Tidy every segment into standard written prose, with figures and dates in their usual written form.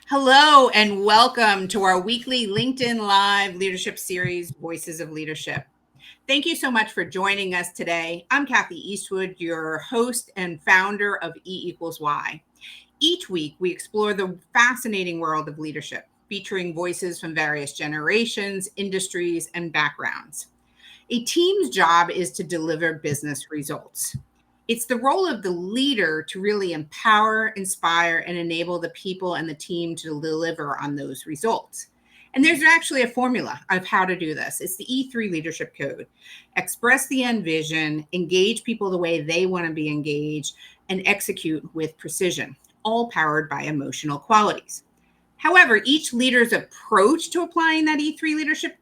Hello and welcome to our weekly LinkedIn Live leadership series, Voices of Leadership. Thank you so much for joining us today. I'm Kathy Eastwood, your host and founder of E equals Y. Each week, we explore the fascinating world of leadership, featuring voices from various generations, industries, and backgrounds. A team's job is to deliver business results. It's the role of the leader to really empower, inspire, and enable the people and the team to deliver on those results. And there's actually a formula of how to do this. It's the E3 leadership code. Express the end vision, engage people the way they want to be engaged, and execute with precision, all powered by emotional qualities. However, each leader's approach to applying that E3 leadership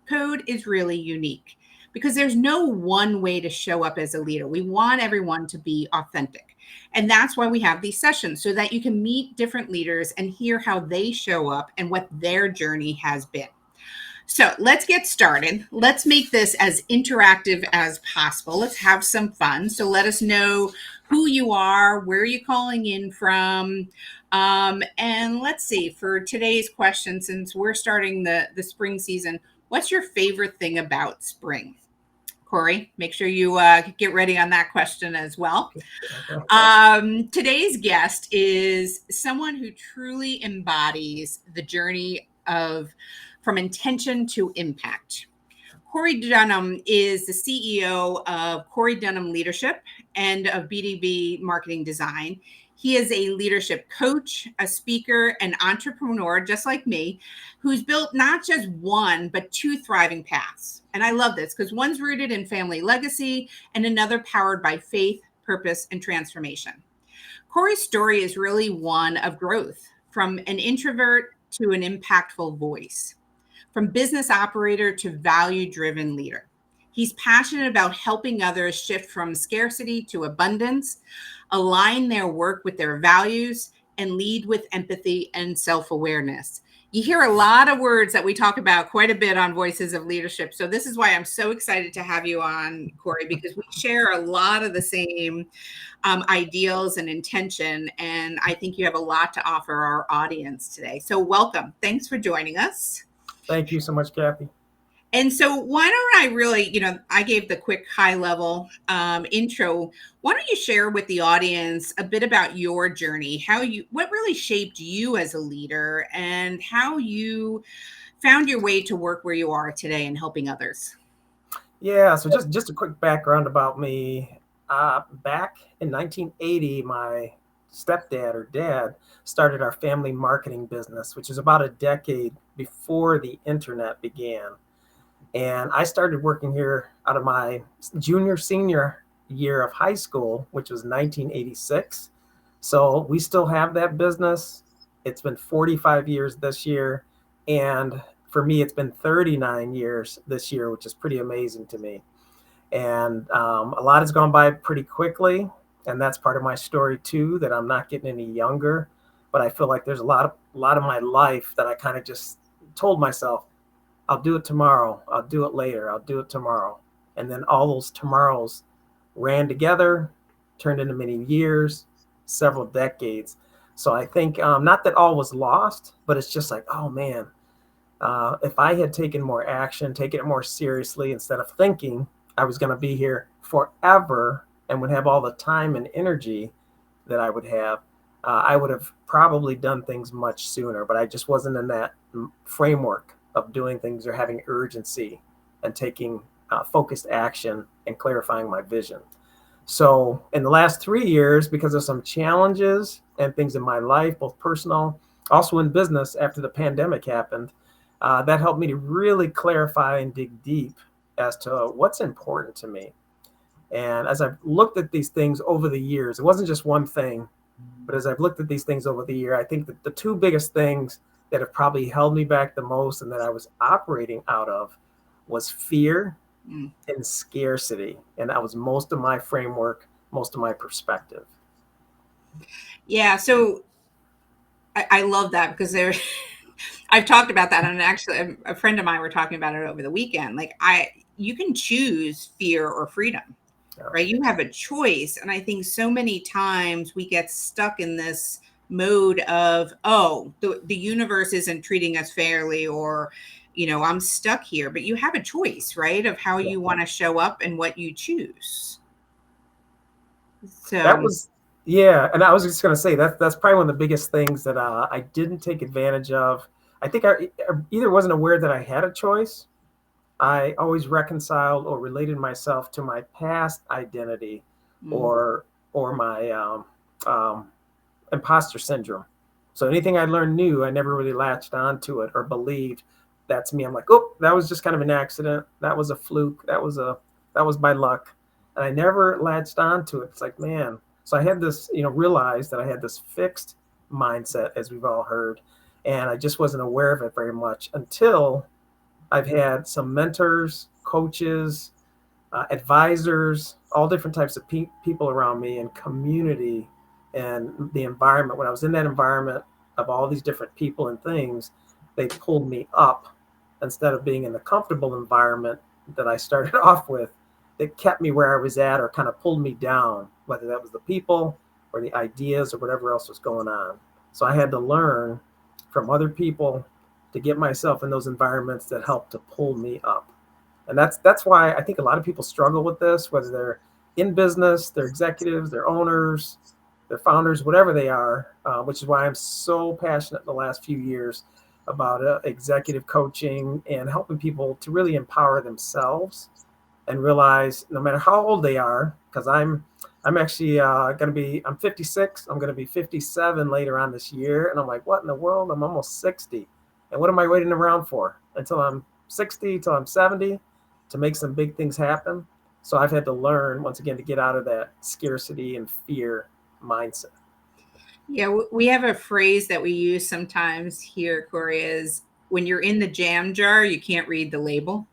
code is really unique because there's no one way to show up as a leader. We want everyone to be authentic. And that's why we have these sessions so that you can meet different leaders and hear how they show up and what their journey has been. So let's get started. Let's make this as interactive as possible. Let's have some fun. So let us know who you are, where you're calling in from. And let's see, for today's question, since we're starting the spring season, what's your favorite thing about spring? Cory, make sure you get ready on that question as well. Today's guest is someone who truly embodies the journey of from intention to impact. Cory Dunham is the CEO of Cory Dunham Leadership and of BDB Marketing Design. He is a leadership coach, a speaker, an entrepreneur, just like me, who's built not just one, but two thriving paths. And I love this because one's rooted in family legacy and another powered by faith, purpose, and transformation. Cory's story is really one of growth from an introvert to an impactful voice, from business operator to value-driven leader. He's passionate about helping others shift from scarcity to abundance, align their work with their values, and lead with empathy and self-awareness. You hear a lot of words that we talk about quite a bit on Voices of Leadership. So this is why I'm so excited to have you on, Cory, because we share a lot of the same ideals and intention. And I think you have a lot to offer our audience today. So welcome. Thanks for joining us. Thank you so much, Kathy. And so why don't I really, I gave the quick high level intro. Why don't you share with the audience a bit about your journey, what really shaped you as a leader and how you found your way to work where you are today and helping others? Yeah, so just a quick background about me. Back in 1980, my stepdad or dad started our family marketing business, which is about a decade before the internet began. And I started working here out of my senior year of high school, which was 1986. So we still have that business. It's been 45 years this year. And for me, it's been 39 years this year, which is pretty amazing to me. And a lot has gone by pretty quickly. And that's part of my story, too, that I'm not getting any younger. But I feel like there's a lot of my life that I kind of just told myself, I'll do it tomorrow. I'll do it later. I'll do it tomorrow. And then all those tomorrows ran together, turned into many years, several decades. So I think not that all was lost, but it's just like, oh man, if I had taken more action, taken it more seriously instead of thinking I was going to be here forever and would have all the time and energy that I would have, I would have probably done things much sooner. But I just wasn't in that framework of doing things or having urgency and taking focused action and clarifying my vision. So in the last 3 years, because of some challenges and things in my life, both personal, also in business after the pandemic happened, that helped me to really clarify and dig deep as to what's important to me. And as I've looked at these things over the years, it wasn't just one thing, but as I've looked at these things over the year, I think that the two biggest things that have probably held me back the most and that I was operating out of was fear and scarcity. And that was most of my framework, most of my perspective. Yeah, so I love that because I've talked about that, and actually a friend of mine were talking about it over the weekend. Like you can choose fear or freedom, right? You have a choice. And I think so many times we get stuck in this mode of, oh, the universe isn't treating us fairly, or, I'm stuck here. But you have a choice, right, of how Yeah. you want to show up and what you choose. That So, was, yeah. And I was just going to say that's probably one of the biggest things that I didn't take advantage of. I think I either wasn't aware that I had a choice. I always reconciled or related myself to my past identity, mm, or my um, imposter syndrome. So anything I learned new, I never really latched onto it or believed that's me. I'm like, oh, that was just kind of an accident. That was a fluke. That was my luck. And I never latched onto it. It's like, man. So I had this, realized that I had this fixed mindset, as we've all heard, and I just wasn't aware of it very much until I've had some mentors, coaches, advisors, all different types of people around me, and community, and the environment. When I was in that environment of all these different people and things, they pulled me up instead of being in the comfortable environment that I started off with, that kept me where I was at or kind of pulled me down, whether that was the people or the ideas or whatever else was going on. So I had to learn from other people to get myself in those environments that helped to pull me up. And that's why I think a lot of people struggle with this, whether they're in business, they're executives, they're owners, they're founders, whatever they are, which is why I'm so passionate in the last few years about executive coaching and helping people to really empower themselves and realize no matter how old they are, because I'm actually I'm 56. I'm going to be 57 later on this year. And I'm like, what in the world? I'm almost 60. And what am I waiting around for until I'm 60, till I'm 70 to make some big things happen? So I've had to learn once again to get out of that scarcity and fear mindset. yeah, we have a phrase that we use sometimes here, Cory, is when you're in the jam jar, you can't read the label.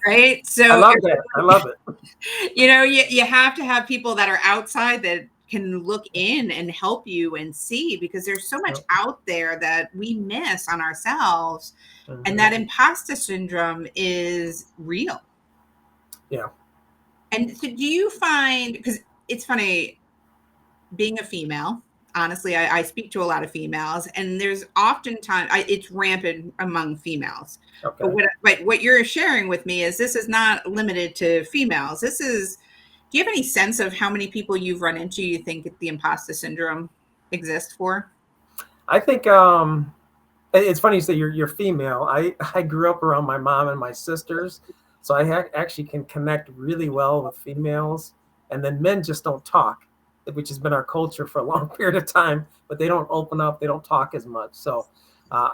Right. I So, love that. I love it. you have to have people that are outside that can look in and help you and see, because there's so much Yep. out there that we miss on ourselves. And Mm-hmm. that imposter syndrome is real. Yeah. And so, do you find, because it's funny, being a female, honestly, I speak to a lot of females, and there's oftentimes it's rampant among females. But Okay. what you're sharing with me is this is not limited to females. This is. Do you have any sense of how many people you've run into you think the imposter syndrome exists for? I think it's funny you say you're female. I grew up around my mom and my sisters, so I actually can connect really well with females. And then men just don't talk, which has been our culture for a long period of time. But they don't open up, they don't talk as much. So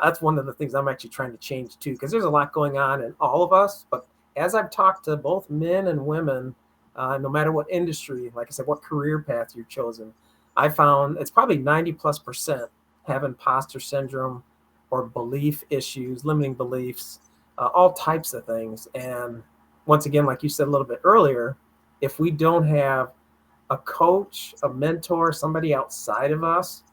that's one of the things I'm actually trying to change too, because there's a lot going on in all of us. But as I've talked to both men and women, no matter what industry, like I said, what career path you've chosen, I found it's probably 90+% have imposter syndrome or belief issues, limiting beliefs, all types of things. And once again, like you said a little bit earlier, if we don't have a coach, a mentor, somebody outside of us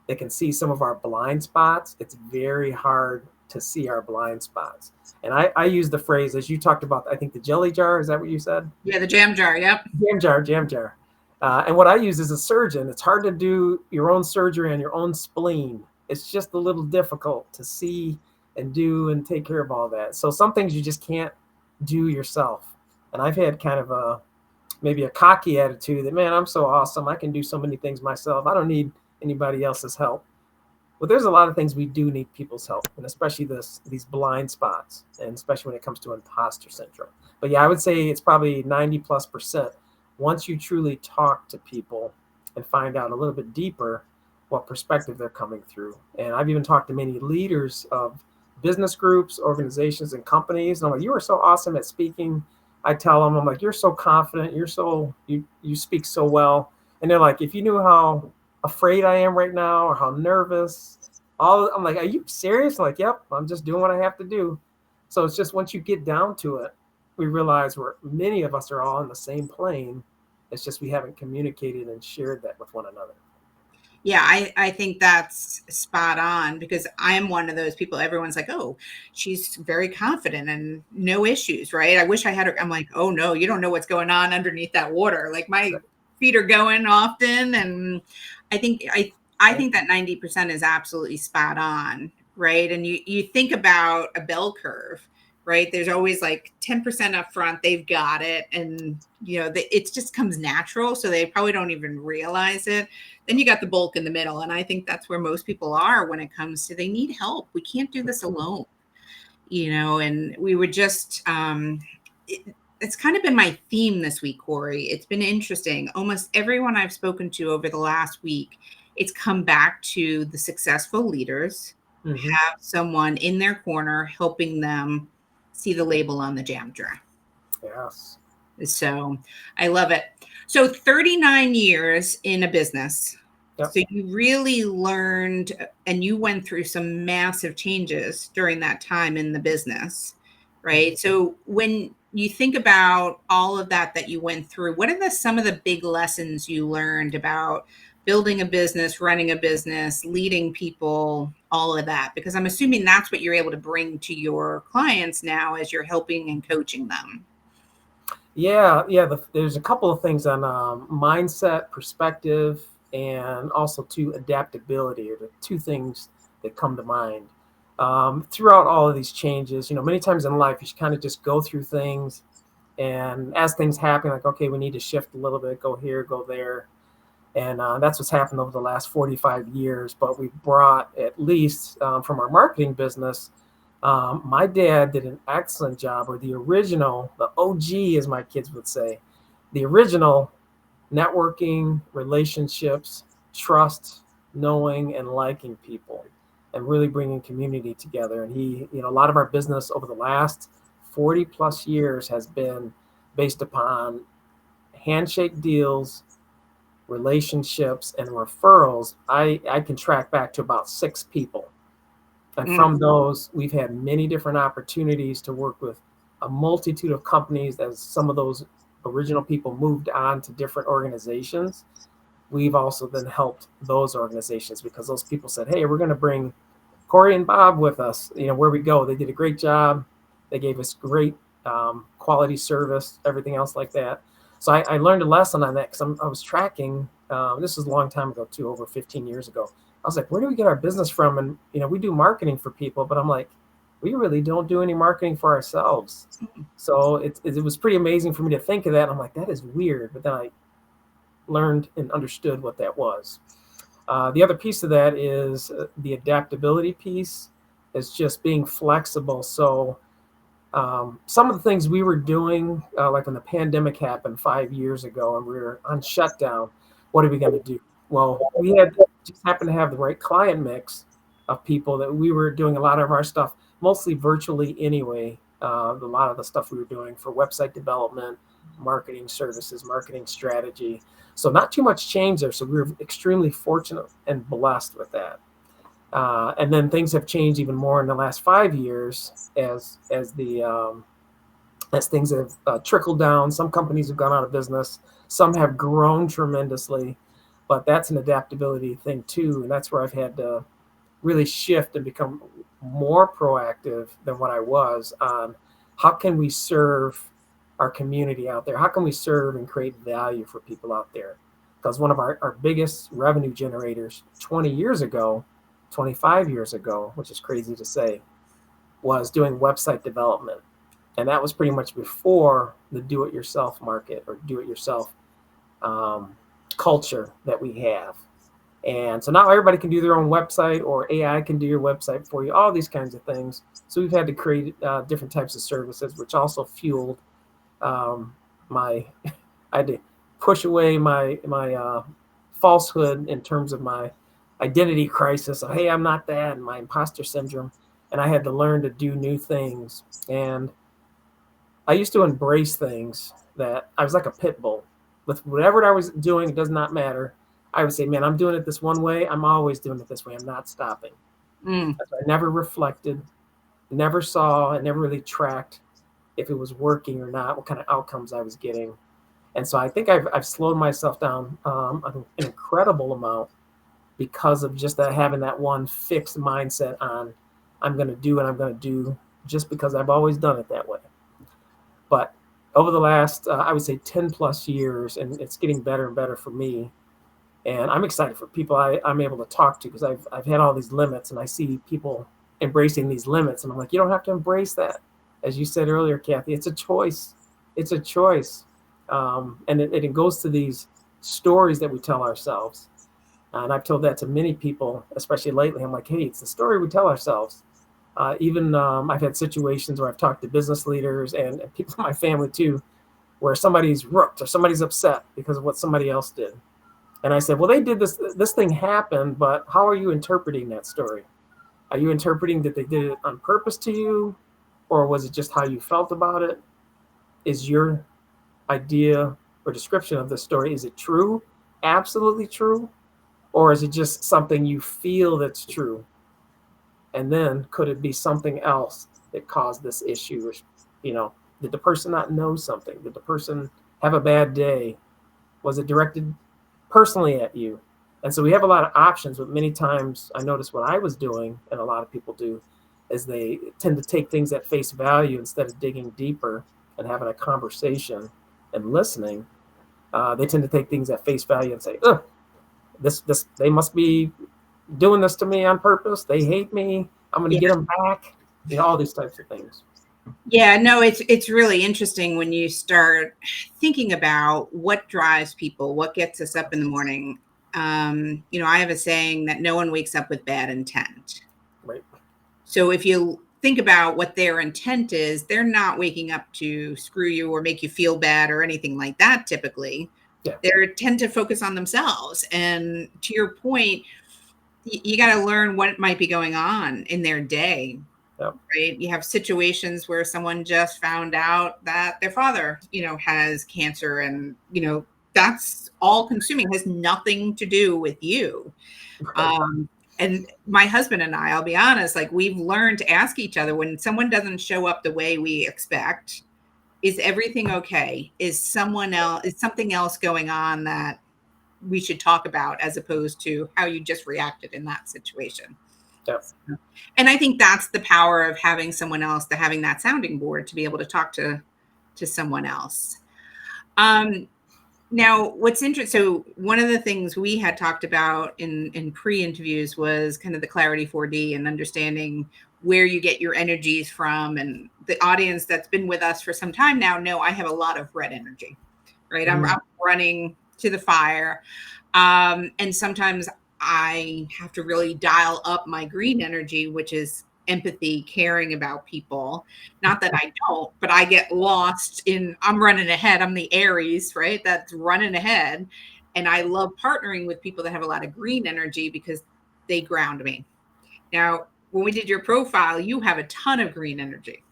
that can see some of our blind spots, it's very hard to see our blind spots. And I use the phrase, as you talked about, I think the jelly jar, is that what you said? Yeah, the jam jar. Yep. Jam jar, jam jar. And what I use as a surgeon, it's hard to do your own surgery on your own spleen. It's just a little difficult to see and do and take care of all that. So some things you just can't do yourself. And I've had kind of maybe a cocky attitude that, man, I'm so awesome. I can do so many things myself. I don't need anybody else's help. But there's a lot of things we do need people's help, and especially these blind spots, and especially when it comes to imposter syndrome. But yeah, I would say it's probably 90+%. Once you truly talk to people and find out a little bit deeper what perspective they're coming through. And I've even talked to many leaders of business groups, organizations, and companies. And I'm like, you are so awesome at speaking. I tell them, I'm like, you're so confident. You speak so well. And they're like, if you knew how afraid I am right now or how nervous, I'm like, are you serious? I'm like, yep, I'm just doing what I have to do. So it's just once you get down to it, we realize many of us are all on the same plane. It's just we haven't communicated and shared that with one another. Yeah, I think that's spot on, because I'm one of those people. Everyone's like, oh, she's very confident and no issues, right? I wish I had her. I'm like, oh no, you don't know what's going on underneath that water. Like my feet are going often. And I think I think that 90% is absolutely spot on, right? And you think about a bell curve, right? There's always like 10% up front, they've got it. And, it just comes natural. So they probably don't even realize it. Then you got the bulk in the middle. And I think that's where most people are when it comes to they need help. We can't do this alone, and we would just, it's kind of been my theme this week, Cory. It's been interesting. Almost everyone I've spoken to over the last week, it's come back to the successful leaders have someone in their corner helping them see the label on the jam jar. Yes. So I love it. So 39 years in a business. Yep. So you really learned and you went through some massive changes during that time in the business, right? So when you think about all of that you went through, what are some of the big lessons you learned about building a business, running a business, leading people, all of that? Because I'm assuming that's what you're able to bring to your clients now as you're helping and coaching them. Yeah. There's a couple of things on mindset, perspective, and also to adaptability are the two things that come to mind. Throughout all of these changes, many times in life, you kind of just go through things, and as things happen, like, okay, we need to shift a little bit, go here, go there. And that's what's happened over the last 45 years. But we brought, at least from our marketing business, my dad did an excellent job, or the original, the OG, as my kids would say, the original networking, relationships, trust, knowing and liking people, and really bringing community together. And he, a lot of our business over the last 40 plus years has been based upon handshake deals, relationships, and referrals. I can track back to about 6 people. And from those, we've had many different opportunities to work with a multitude of companies. As some of those original people moved on to different organizations, we've also then helped those organizations because those people said, hey, we're going to bring Cory and Bob with us, where we go. They did a great job. They gave us great quality service, everything else like that. So I learned a lesson on that because I was tracking, this was a long time ago too, over 15 years ago. I was like, where do we get our business from? And, we do marketing for people, but I'm like, we really don't do any marketing for ourselves. So it was pretty amazing for me to think of that. I'm like, that is weird. But then I learned and understood what that was. The other piece of that is the adaptability piece is just being flexible. So some of the things we were doing, like when the pandemic happened 5 years ago and we were on shutdown, what are we going to do? Well, we just happened to have the right client mix of people that we were doing a lot of our stuff, mostly virtually anyway. A lot of the stuff we were doing for website development, marketing services, marketing strategy. So not too much change there. So we were extremely fortunate and blessed with that. And then things have changed even more in the last 5 years as things have trickled down. Some companies have gone out of business. Some have grown tremendously, but that's an adaptability thing too. And that's where I've had to really shift and become more proactive than what I was on how can we serve our community out there? How can we serve and create value for people out there? Because one of our biggest revenue generators 20 years ago, 25 years ago, which is crazy to say, was doing website development. And that was pretty much before the do-it-yourself market or do-it-yourself culture that we have. And so now everybody can do their own website, or AI can do your website for you, all these kinds of things. So we've had to create different types of services, which also fueled I had to push away my falsehood in terms of my identity crisis of, hey, I'm not that, and my imposter syndrome. And I had to learn to do new things. And I used to embrace things that I was like a pit bull. With whatever I was doing, it does not matter. I would say, man, I'm doing it this one way. I'm always doing it this way. I'm not stopping. I never reflected, never saw, and never really tracked if it was working or not, what kind of outcomes I was getting. And so I think I've slowed myself down an incredible amount because of just having that one fixed mindset on I'm going to do and I'm going to do just because I've always done it that way. But over the last, I would say 10 plus years, and it's getting better and better for me, And I'm excited for people I'm able to talk to, because I've had all these limits, and I see people embracing these limits. And I'm like, you don't have to embrace that. As you said earlier, Kathy, it's a choice. It's a choice. And it goes to these stories that we tell ourselves. And I've told that to many people, especially lately. I'm like, hey, it's the story we tell ourselves. Even I've had situations where I've talked to business leaders and people in my family too, where somebody's rooked or somebody's upset because of what somebody else did. And I said, well, they did this thing happened, but how are you interpreting that story? Are you interpreting that they did it on purpose to you? Or was it just how you felt about it? Is your idea or description of the story, is it true? Absolutely true? Or is it just something you feel that's true? And then could it be something else that caused this issue? Or, did the person not know something? Did the person have a bad day? Was it directed personally at you? And so we have a lot of options, but many times I noticed what I was doing, and a lot of people do, is they tend to take things at face value instead of digging deeper and having a conversation and listening. They tend to take things at face value and say, "Ugh, this they must be doing this to me on purpose. They hate me. I'm going to get them back." All these types of things. Yeah, no, it's really interesting when you start thinking about what drives people, what gets us up in the morning. I have a saying that no one wakes up with bad intent. Right. So if you think about what their intent is, they're not waking up to screw you or make you feel bad or anything like that. Typically, they tend to focus on themselves. And to your point, you got to learn what might be going on in their day. Yep. Right. You have situations where someone just found out that their father, has cancer, and, that's all consuming, has nothing to do with you. Right. And my husband and I'll be honest, like, we've learned to ask each other when someone doesn't show up the way we expect, is everything okay? Is something else going on that we should talk about, as opposed to how you just reacted in that situation? Yep. And I think that's the power of having someone else, to having that sounding board, to be able to talk to someone else. Now, what's interesting, so one of the things we had talked about in pre-interviews was kind of the Clarity 4D and understanding where you get your energies from. And the audience that's been with us for some time now know I have a lot of red energy, right? I'm running to the fire. And sometimes I have to really dial up my green energy, which is empathy, caring about people. Not that I don't, but I get lost I'm running ahead. I'm the Aries, right? That's running ahead. And I love partnering with people that have a lot of green energy because they ground me. Now, when we did your profile, you have a ton of green energy.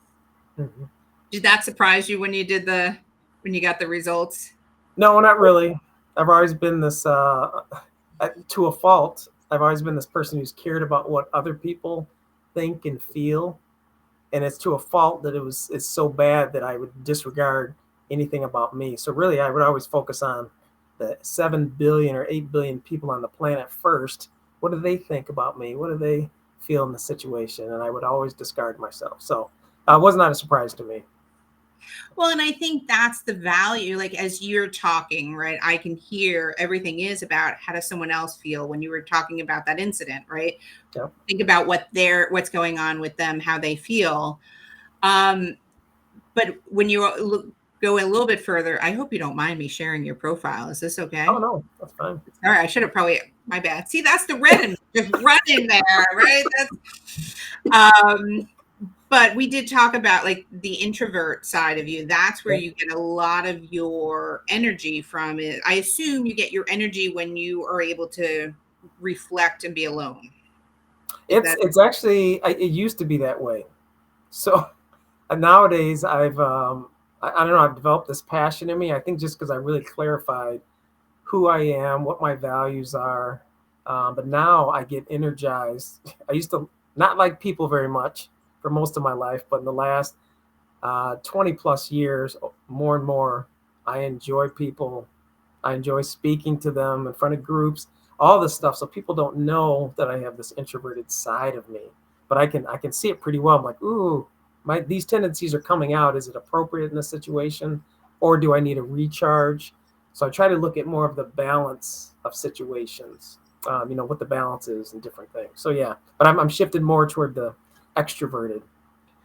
Mm-hmm. Did that surprise you when you got the results? No, not really. I've always been this, to a fault, I've always been this person who's cared about what other people think and feel. And it's to a fault that it's so bad that I would disregard anything about me. So really, I would always focus on the 7 billion or 8 billion people on the planet first. What do they think about me? What do they feel in the situation? And I would always discard myself. So it was not a surprise to me. Well, and I think that's the value. Like, as you're talking, right, I can hear everything is about how does someone else feel when you were talking about that incident, right? Yep. Think about what's going on with them, how they feel. But when you go a little bit further, I hope you don't mind me sharing your profile. Is this okay? Oh, no, that's fine. All right, I should have probably, my bad. See, that's the red and just running there, right? But we did talk about, like, the introvert side of you. That's where you get a lot of your energy from. It. I assume you get your energy when you are able to reflect and be alone. It's actually, it used to be that way. So nowadays I don't know, I've developed this passion in me. I think just because I really clarified who I am, what my values are. But now I get energized. I used to not like people very much for most of my life, but in the last 20 plus years, more and more, I enjoy people. I enjoy speaking to them in front of groups, all this stuff. So people don't know that I have this introverted side of me, but I can see it pretty well. I'm like, ooh, these tendencies are coming out. Is it appropriate in this situation, or do I need a recharge? So I try to look at more of the balance of situations, what the balance is and different things. So yeah, but I'm shifted more toward the extroverted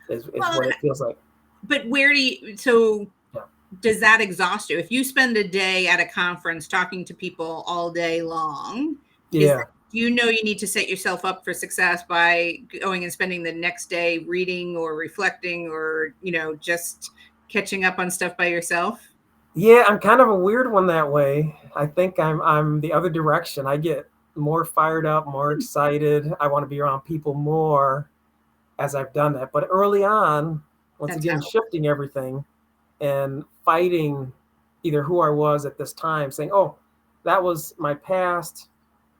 is Well, what it feels like. but where do you, so Yeah. does that exhaust you? If you spend a day at a conference talking to people all day long, Yeah. you know you need to set yourself up for success by going and spending the next day reading or reflecting or, just catching up on stuff by yourself? Yeah, I'm kind of a weird one that way. I think I'm the other direction. I get more fired up, more excited. I want to be around people more as I've done that. But early on, once That's again, how. shifting everything and fighting either who I was at this time, saying, "Oh, that was my past,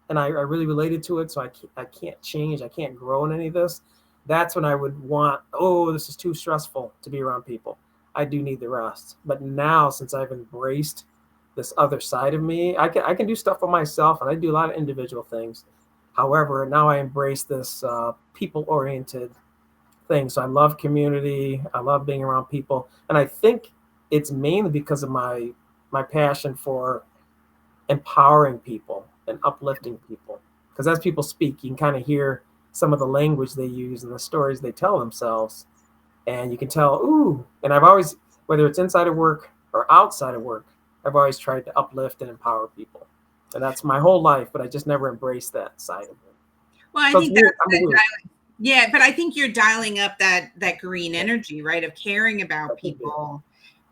and I really related to it, so I can't change. I can't grow in any of this." That's when I would want, "Oh, this is too stressful to be around people. I do need the rest." But now, since I've embraced this other side of me, I can do stuff for myself, and I do a lot of individual things. However, now I embrace this people-oriented thing. So I love community. I love being around people, and I think it's mainly because of my passion for empowering people and uplifting people. Because as people speak, you can kind of hear some of the language they use and the stories they tell themselves, and you can tell, ooh. And I've always, whether it's inside of work or outside of work, I've always tried to uplift and empower people, and that's my whole life. But I just never embraced that side of it. Well, I So it's think weird. I'm weird. yeah, but I think you're dialing up that green energy, right? Of caring about That could be. people.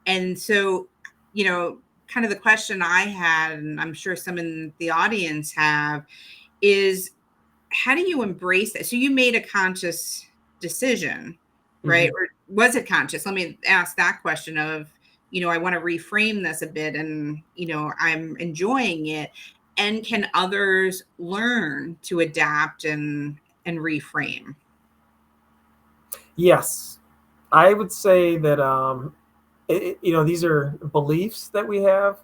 And so, kind of the question I had, and I'm sure some in the audience have, is how do you embrace that? So you made a conscious decision, right? Mhm. Or was it conscious? Let me ask that question of, I want to reframe this a bit and, I'm enjoying it. And can others learn to adapt and reframe? Yes, I would say that these are beliefs that we have,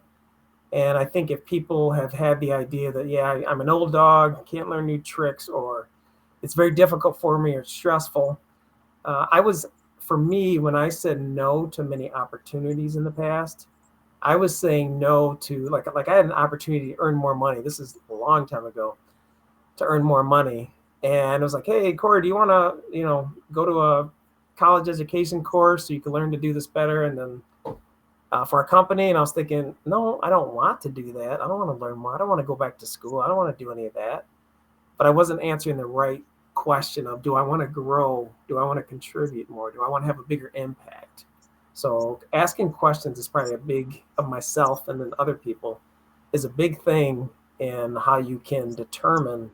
and I think if people have had the idea that I'm an old dog, can't learn new tricks, or it's very difficult for me or it's stressful. I was For me, when I said no to many opportunities in the past, I was saying no to like I had an opportunity to earn more money. This is a long time ago, to earn more money. And it was like, "Hey, Cory, do you want to, go to a college education course so you can learn to do this better?" And then for a company. And I was thinking, no, I don't want to do that. I don't want to learn more. I don't want to go back to school. I don't want to do any of that. But I wasn't answering the right question of, do I want to grow? Do I want to contribute more? Do I want to have a bigger impact? So asking questions is probably a big of myself and then other people is a big thing in how you can determine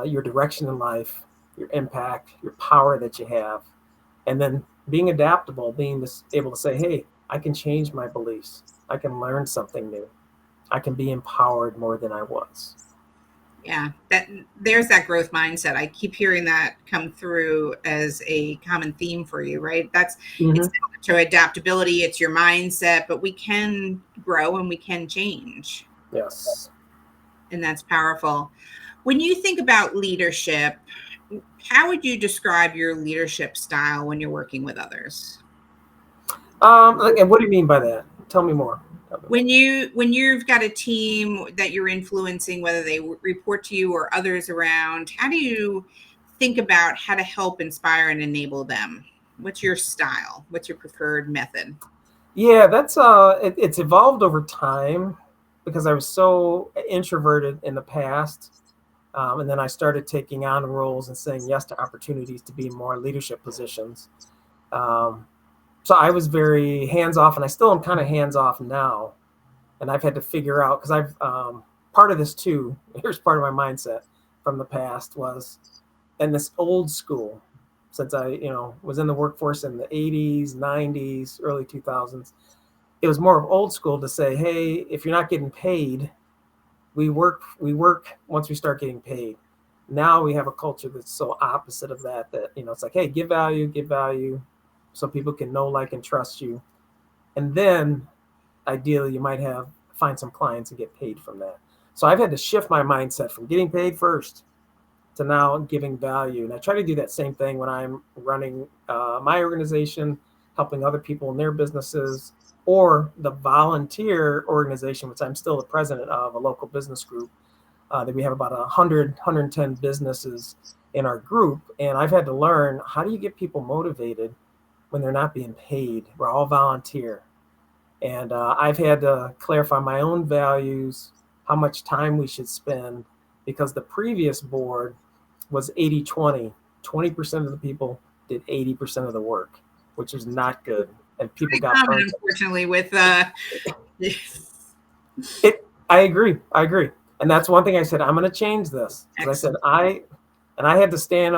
your direction in life, your impact, your power that you have, and then being adaptable, being able to say, hey, I can change my beliefs. I can learn something new. I can be empowered more than I was. Yeah, there's that growth mindset. I keep hearing that come through as a common theme for you, right? It's Mm-hmm. to adaptability, it's your mindset, but we can grow and we can change. Yes. And that's powerful. When you think about leadership, how would you describe your leadership style when you're working with others? And what do you mean by that? Tell me more. When you've got a team that you're influencing, whether they report to you or others around, how do you think about how to help inspire and enable them? What's your style? What's your preferred method? Yeah, that's it's evolved over time because I was so introverted in the past. And then I started taking on roles and saying yes to opportunities to be in more leadership positions. Um, so I was very hands off, and I still am kind of hands off now. And I've had to figure out, because I've part of this too. Here's part of my mindset from the past was in this old school. Since I was in the workforce in the 80s, 90s, early 2000s, it was more of old school to say, hey, if you're not getting paid, we work once we start getting paid. Now we have a culture that's so opposite of that, it's like, hey, give value so people can know, like, and trust you. And then ideally you might have find some clients and get paid from that. So I've had to shift my mindset from getting paid first to now giving value. And I try to do that same thing when I'm running my organization helping other people in their businesses, or the volunteer organization, which I'm still the president of, a local business group, that we have about 110 businesses in our group. And I've had to learn, how do you get people motivated when they're not being paid? We're all volunteer. And I've had to clarify my own values, how much time we should spend, because the previous board was 80-20. 20% of the people did 80% of the work, which is not good. And people Pretty got common, burnt. unfortunately, with I agree. And that's one thing I said, I'm going to change this. Because I said, I had to stand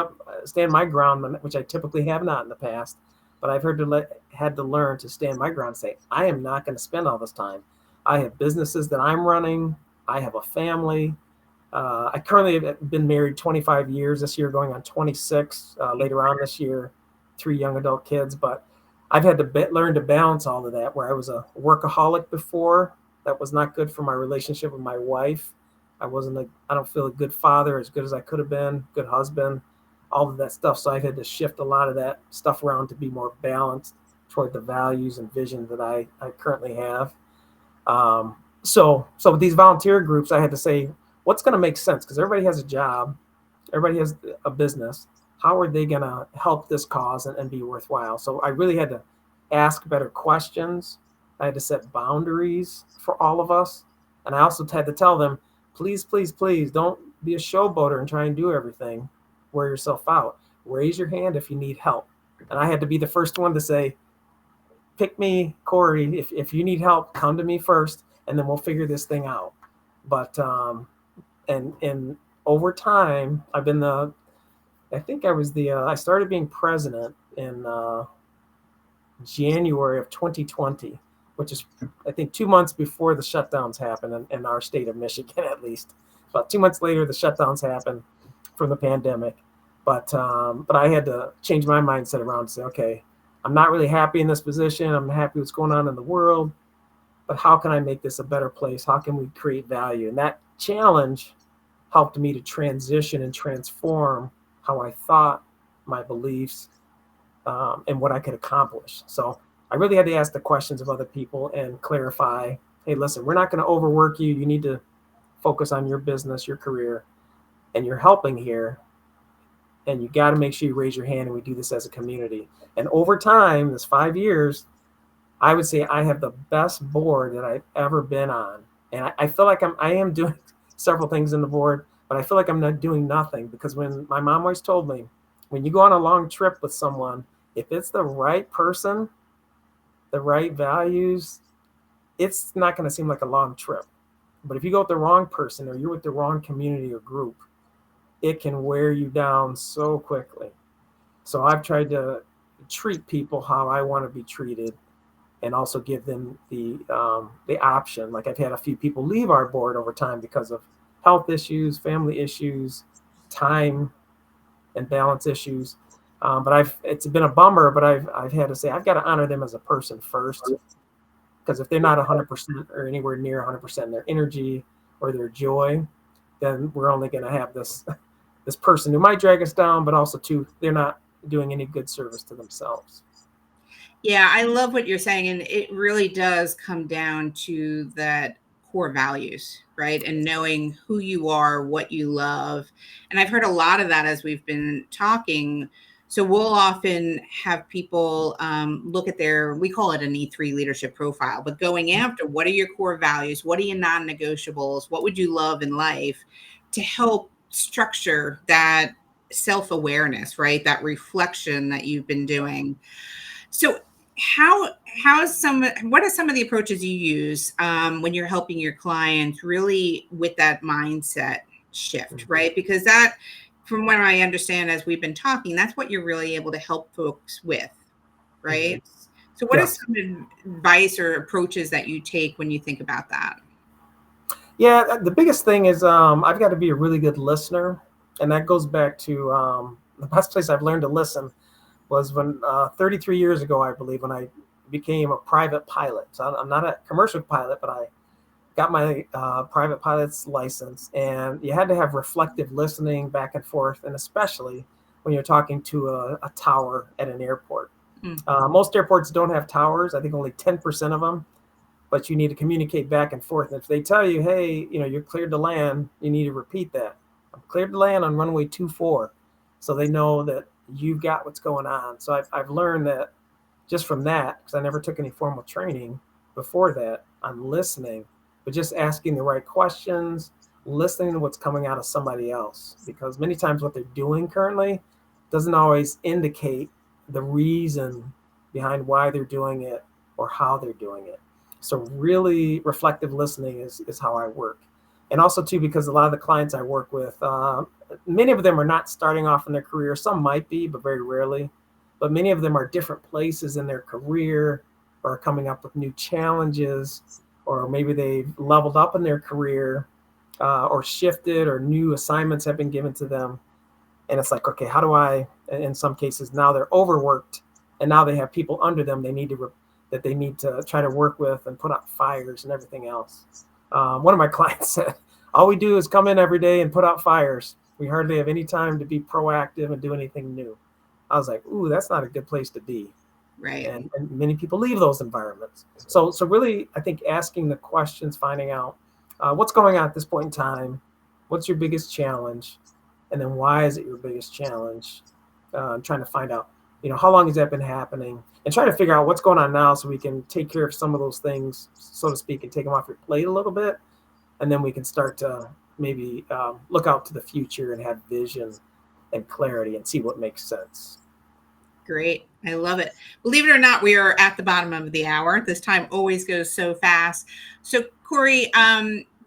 my ground, which I typically have not in the past. But I've had to learn to stand my ground and say, I am not going to spend all this time. I have businesses that I'm running. I have a family. I currently have been married 25 years this year, going on 26 later on this year, 3 young adult kids. But I've had to learn to balance all of that, where I was a workaholic before. That was not good for my relationship with my wife. I don't feel a good father, as good as I could have been, good husband, all of that stuff. So I've had to shift a lot of that stuff around to be more balanced toward the values and vision that I currently have. So with these volunteer groups, I had to say, what's going to make sense? Because everybody has a job, everybody has a business. How are they going to help this cause and be worthwhile? So I really had to ask better questions. I had to set boundaries for all of us. And I also had to tell them, please, please, please don't be a showboater and try and do everything. Wear yourself out. Raise your hand if you need help. And I had to be the first one to say, pick me, Cory. If you need help, come to me first, and then we'll figure this thing out. But and over time, I started being president in January of 2020, which is, I think, 2 months before the shutdowns happened in our state of Michigan, at least. About 2 months later, the shutdowns happened from the pandemic. But I had to change my mindset around and say, okay, I'm not really happy in this position. I'm happy what's going on in the world, but how can I make this a better place? How can we create value? And that challenge helped me to transition and transform how I thought, my beliefs, and what I could accomplish. So I really had to ask the questions of other people and clarify, hey, listen, we're not going to overwork you. You need to focus on your business, your career, and you're helping here. And you got to make sure you raise your hand, and we do this as a community. And over time, this 5 years, I would say I have the best board that I've ever been on. And I feel like I am doing several things in the board, but I feel like I'm not doing nothing, because when my mom always told me, when you go on a long trip with someone, if it's the right person, the right values, it's not going to seem like a long trip. But if you go with the wrong person, or you're with the wrong community or group, it can wear you down so quickly. So I've tried to treat people how I want to be treated, and also give them the option. Like, I've had a few people leave our board over time because of health issues, family issues, time and balance issues. But it's been a bummer, but I've had to say, I've got to honor them as a person first, because if they're not 100% or anywhere near 100% in their energy or their joy, then we're only going to have this person who might drag us down, but also too, they're not doing any good service to themselves. Yeah, I love what you're saying. And it really does come down to that core values, right? And knowing who you are, what you love. And I've heard a lot of that as we've been talking. So we'll often have people look at we call it an E3 leadership profile, but going after, what are your core values? What are your non-negotiables? What would you love in life, to help structure that self-awareness, right? That reflection that you've been doing. So what are some of the approaches you use when you're helping your clients really with that mindset shift, right? Because that, from what I understand as we've been talking, that's what you're really able to help folks with, right? Mm-hmm. So what is some advice or approaches that you take when you think about that? Yeah, the biggest thing is I've got to be a really good listener. And that goes back to the best place I've learned to listen was when 33 years ago, I believe, when I became a private pilot. So I'm not a commercial pilot, but I got my private pilot's license. And you had to have reflective listening back and forth, and especially when you're talking to a tower at an airport. Most airports don't have towers. I think only 10% of them, but you need to communicate back and forth. And if they tell you, hey, you're cleared to land, you need to repeat that. I'm cleared to land on runway 24. So they know that you've got what's going on. So I've learned that just from that, because I never took any formal training before that, on listening, but just asking the right questions, listening to what's coming out of somebody else. Because many times what they're doing currently doesn't always indicate the reason behind why they're doing it or how they're doing it. So really reflective listening is how I work. And also too, because a lot of the clients I work with, many of them are not starting off in their career. Some might be, but very rarely. But many of them are different places in their career, or are coming up with new challenges, or maybe they've leveled up in their career, or shifted, or new assignments have been given to them. And it's like, okay, how do I, in some cases now they're overworked, and now they have people under them that they need to try to work with and put out fires and everything else. One of my clients said, all we do is come in every day and put out fires. We hardly have any time to be proactive and do anything new. I was like, ooh, that's not a good place to be. Right. And many people leave those environments. So really, I think asking the questions, finding out what's going on at this point in time, what's your biggest challenge, and then why is it your biggest challenge? Trying to find out, how long has that been happening, and trying to figure out what's going on now so we can take care of some of those things, so to speak, and take them off your plate a little bit. And then we can start to maybe look out to the future and have vision and clarity and see what makes sense. Great. I love it. Believe it or not, we are at the bottom of the hour. This time always goes so fast. So Cory,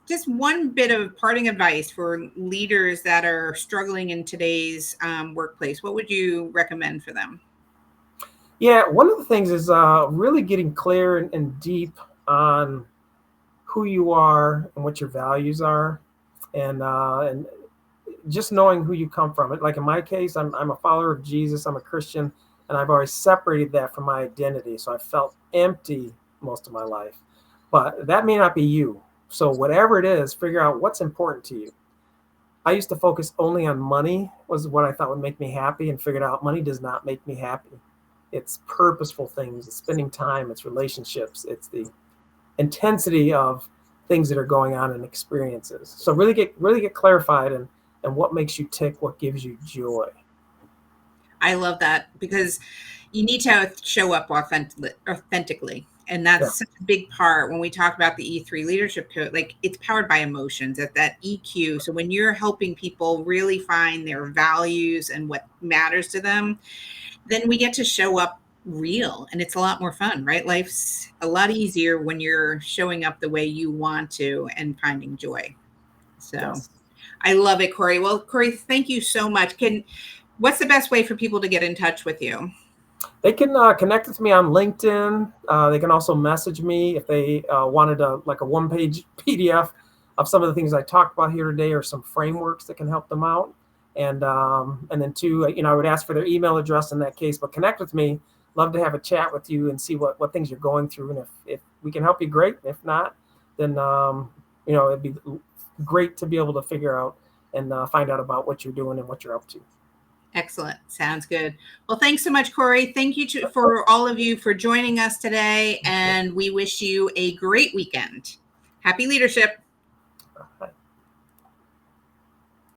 just one bit of parting advice for leaders that are struggling in today's workplace. What would you recommend for them? Yeah, one of the things is really getting clear and deep on who you are and what your values are, and just knowing who you come from. Like in my case, I'm a follower of Jesus. I'm a Christian, and I've always separated that from my identity. So I felt empty most of my life. But that may not be you. So whatever it is, figure out what's important to you. I used to focus only on money, was what I thought would make me happy, and figured out money does not make me happy. It's purposeful things, it's spending time, it's relationships, it's the intensity of things that are going on and experiences. So really get clarified and what makes you tick, what gives you joy. I love that, because you need to show up authentically. And that's such a big part when we talk about the E3 leadership code. Like, it's powered by emotions at that EQ. So when you're helping people really find their values and what matters to them, then we get to show up real, and it's a lot more fun, right? Life's a lot easier when you're showing up the way you want to and finding joy. So Yes. I love it, Cory. Well, Cory, thank you so much. What's the best way for people to get in touch with you? They can connect with me on LinkedIn. They can also message me if they wanted a one-page PDF of some of the things I talked about here today, or some frameworks that can help them out. And then too, I would ask for their email address in that case. But connect with me. Love to have a chat with you and see what things you're going through. And if we can help you, great. If not, then it'd be great to be able to figure out and find out about what you're doing and what you're up to. Excellent. Sounds good. Well, thanks so much, Cory. Thank you for all of you for joining us today, and we wish you a great weekend. Happy leadership.